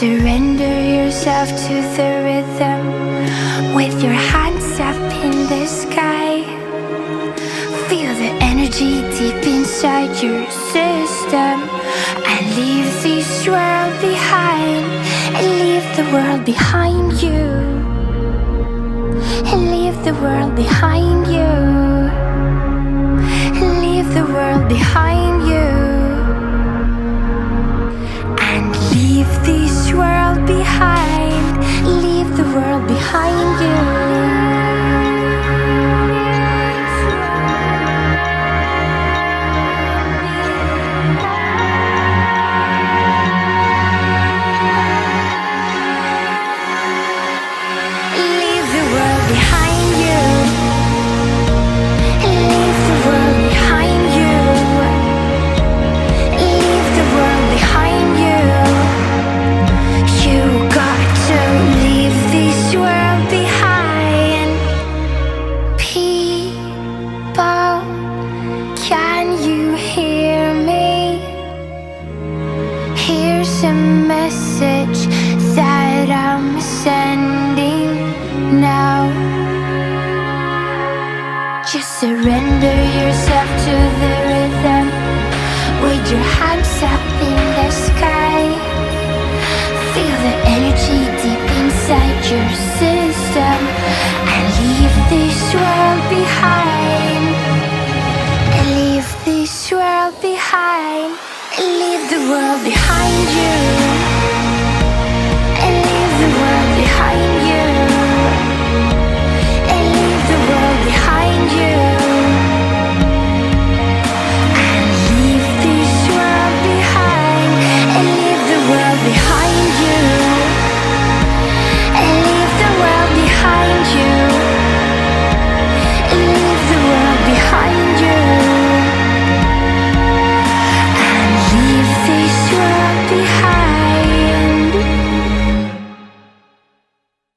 surrender yourself to the rhythm with your hands up in the sky. Feel the energy deep inside your system and leave this world behind. And leave the world behind you. And leave the world behind you. And leave the world behind you. And leave this world behind. Leave the world behind you. Message that I'm sending now. Just surrender yourself to the rhythm with your hands up in the sky. Feel the energy deep inside your system and leave this world behind. And leave this world behind. And leave the world behind.